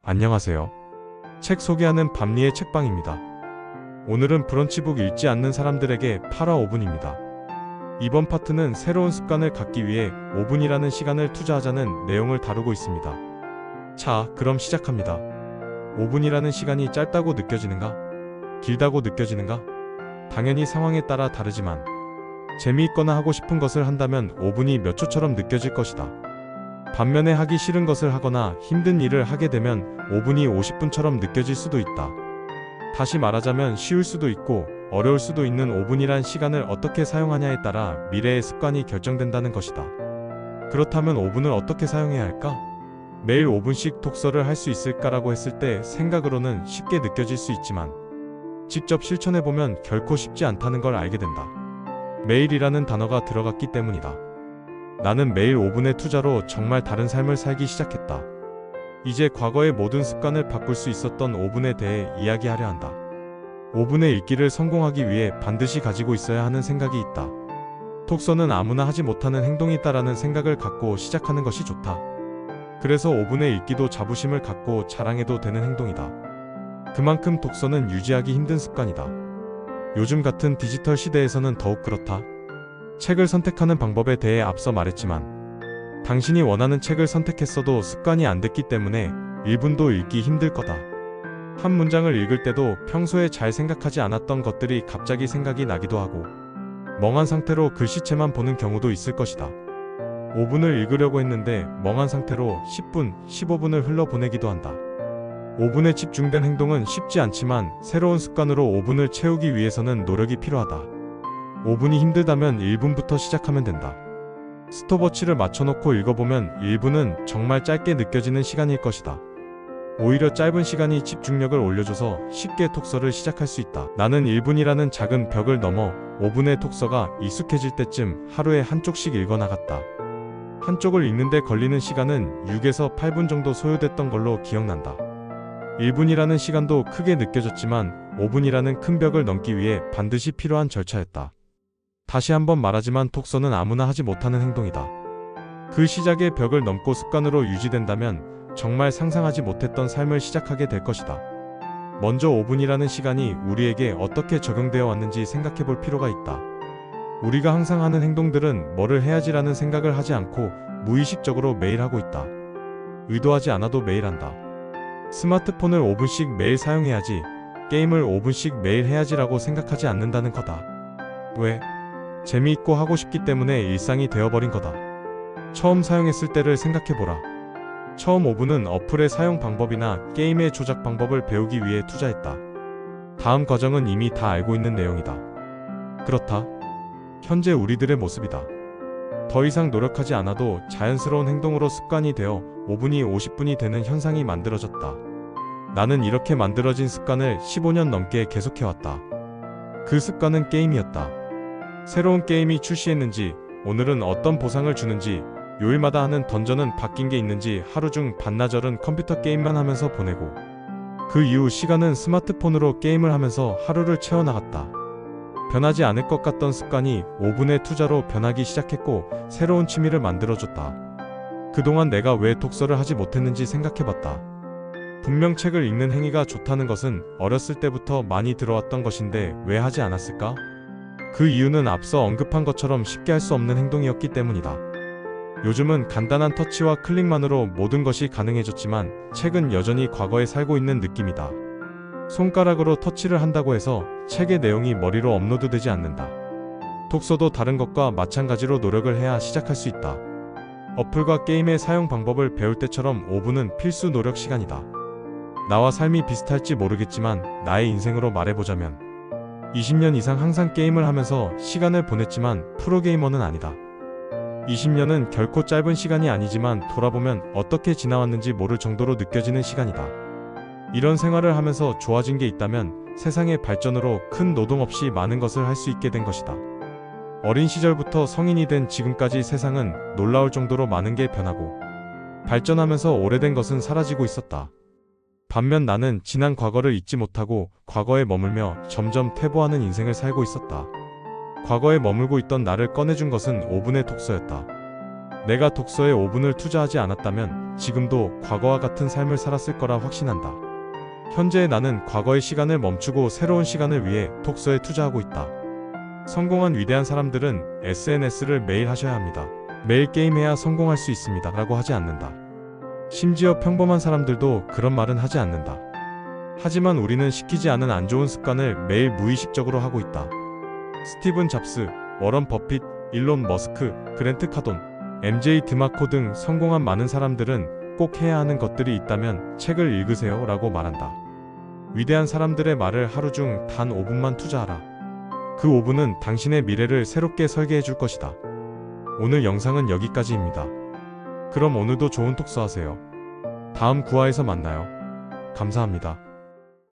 안녕하세요. 책 소개하는 밤리의 책방입니다. 오늘은 브런치북 읽지 않는 사람들에게 8화 5분입니다. 이번 파트는 새로운 습관을 갖기 위해 5분이라는 시간을 투자하자는 내용을 다루고 있습니다. 자, 그럼 시작합니다. 5분이라는 시간이 짧다고 느껴지는가? 길다고 느껴지는가? 당연히 상황에 따라 다르지만 재미있거나 하고 싶은 것을 한다면 5분이 몇 초처럼 느껴질 것이다. 반면에 하기 싫은 것을 하거나 힘든 일을 하게 되면 5분이 50분처럼 느껴질 수도 있다. 다시 말하자면 쉬울 수도 있고 어려울 수도 있는 5분이란 시간을 어떻게 사용하냐에 따라 미래의 습관이 결정된다는 것이다. 그렇다면 5분을 어떻게 사용해야 할까? 매일 5분씩 독서를 할 수 있을까라고 했을 때 생각으로는 쉽게 느껴질 수 있지만 직접 실천해보면 결코 쉽지 않다는 걸 알게 된다. 매일이라는 단어가 들어갔기 때문이다. 나는 매일 5분의 투자로 정말 다른 삶을 살기 시작했다. 이제 과거의 모든 습관을 바꿀 수 있었던 5분에 대해 이야기하려 한다. 5분의 읽기를 성공하기 위해 반드시 가지고 있어야 하는 생각이 있다. 독서는 아무나 하지 못하는 행동이다라는 생각을 갖고 시작하는 것이 좋다. 그래서 5분의 읽기도 자부심을 갖고 자랑해도 되는 행동이다. 그만큼 독서는 유지하기 힘든 습관이다. 요즘 같은 디지털 시대에서는 더욱 그렇다. 책을 선택하는 방법에 대해 앞서 말했지만 당신이 원하는 책을 선택했어도 습관이 안 됐기 때문에 1분도 읽기 힘들 거다. 한 문장을 읽을 때도 평소에 잘 생각하지 않았던 것들이 갑자기 생각이 나기도 하고 멍한 상태로 글씨체만 보는 경우도 있을 것이다. 5분을 읽으려고 했는데 멍한 상태로 10분, 15분을 흘러보내기도 한다. 5분에 집중된 행동은 쉽지 않지만 새로운 습관으로 5분을 채우기 위해서는 노력이 필요하다. 5분이 힘들다면 1분부터 시작하면 된다. 스톱워치를 맞춰놓고 읽어보면 1분은 정말 짧게 느껴지는 시간일 것이다. 오히려 짧은 시간이 집중력을 올려줘서 쉽게 독서를 시작할 수 있다. 나는 1분이라는 작은 벽을 넘어 5분의 독서가 익숙해질 때쯤 하루에 한쪽씩 읽어나갔다. 한쪽을 읽는데 걸리는 시간은 6에서 8분 정도 소요됐던 걸로 기억난다. 1분이라는 시간도 크게 느껴졌지만 5분이라는 큰 벽을 넘기 위해 반드시 필요한 절차였다. 다시 한번 말하지만 독서는 아무나 하지 못하는 행동이다. 그 시작의 벽을 넘고 습관으로 유지된다면 정말 상상하지 못했던 삶을 시작하게 될 것이다. 먼저 5분이라는 시간이 우리에게 어떻게 적용되어 왔는지 생각해 볼 필요가 있다. 우리가 항상 하는 행동들은 뭐를 해야지라는 생각을 하지 않고 무의식적으로 매일 하고 있다. 의도하지 않아도 매일 한다. 스마트폰을 5분씩 매일 사용해야지, 게임을 5분씩 매일 해야지라고 생각하지 않는다는 거다. 왜? 재미있고 하고 싶기 때문에 일상이 되어버린 거다. 처음 사용했을 때를 생각해보라. 처음 5분은 어플의 사용 방법이나 게임의 조작 방법을 배우기 위해 투자했다. 다음 과정은 이미 다 알고 있는 내용이다. 그렇다. 현재 우리들의 모습이다. 더 이상 노력하지 않아도 자연스러운 행동으로 습관이 되어 5분이 50분이 되는 현상이 만들어졌다. 나는 이렇게 만들어진 습관을 15년 넘게 계속해왔다. 그 습관은 게임이었다. 새로운 게임이 출시했는지, 오늘은 어떤 보상을 주는지, 요일마다 하는 던전은 바뀐 게 있는지 하루 중 반나절은 컴퓨터 게임만 하면서 보내고 그 이후 시간은 스마트폰으로 게임을 하면서 하루를 채워나갔다. 변하지 않을 것 같던 습관이 5분의 투자로 변하기 시작했고 새로운 취미를 만들어줬다. 그동안 내가 왜 독서를 하지 못했는지 생각해봤다. 분명 책을 읽는 행위가 좋다는 것은 어렸을 때부터 많이 들어왔던 것인데 왜 하지 않았을까? 그 이유는 앞서 언급한 것처럼 쉽게 할 수 없는 행동이었기 때문이다. 요즘은 간단한 터치와 클릭만으로 모든 것이 가능해졌지만 책은 여전히 과거에 살고 있는 느낌이다. 손가락으로 터치를 한다고 해서 책의 내용이 머리로 업로드되지 않는다. 독서도 다른 것과 마찬가지로 노력을 해야 시작할 수 있다. 어플과 게임의 사용 방법을 배울 때처럼 5분은 필수 노력 시간이다. 나와 삶이 비슷할지 모르겠지만 나의 인생으로 말해보자면 20년 이상 항상 게임을 하면서 시간을 보냈지만 프로게이머는 아니다. 20년은 결코 짧은 시간이 아니지만 돌아보면 어떻게 지나왔는지 모를 정도로 느껴지는 시간이다. 이런 생활을 하면서 좋아진 게 있다면 세상의 발전으로 큰 노동 없이 많은 것을 할 수 있게 된 것이다. 어린 시절부터 성인이 된 지금까지 세상은 놀라울 정도로 많은 게 변하고 발전하면서 오래된 것은 사라지고 있었다. 반면 나는 지난 과거를 잊지 못하고 과거에 머물며 점점 퇴보하는 인생을 살고 있었다. 과거에 머물고 있던 나를 꺼내준 것은 5분의 독서였다. 내가 독서에 5분을 투자하지 않았다면 지금도 과거와 같은 삶을 살았을 거라 확신한다. 현재의 나는 과거의 시간을 멈추고 새로운 시간을 위해 독서에 투자하고 있다. 성공한 위대한 사람들은 SNS를 매일 하셔야 합니다. 매일 게임해야 성공할 수 있습니다. 라고 하지 않는다. 심지어 평범한 사람들도 그런 말은 하지 않는다. 하지만 우리는 시키지 않은 안 좋은 습관을 매일 무의식적으로 하고 있다. 스티븐 잡스, 워런 버핏, 일론 머스크, 그랜트 카돈, MJ 드마코 등 성공한 많은 사람들은 꼭 해야 하는 것들이 있다면 책을 읽으세요 라고 말한다. 위대한 사람들의 말을 하루 중 단 5분만 투자하라. 그 5분은 당신의 미래를 새롭게 설계해 줄 것이다. 오늘 영상은 여기까지입니다. 그럼 오늘도 좋은 독서하세요. 다음 구화에서 만나요. 감사합니다.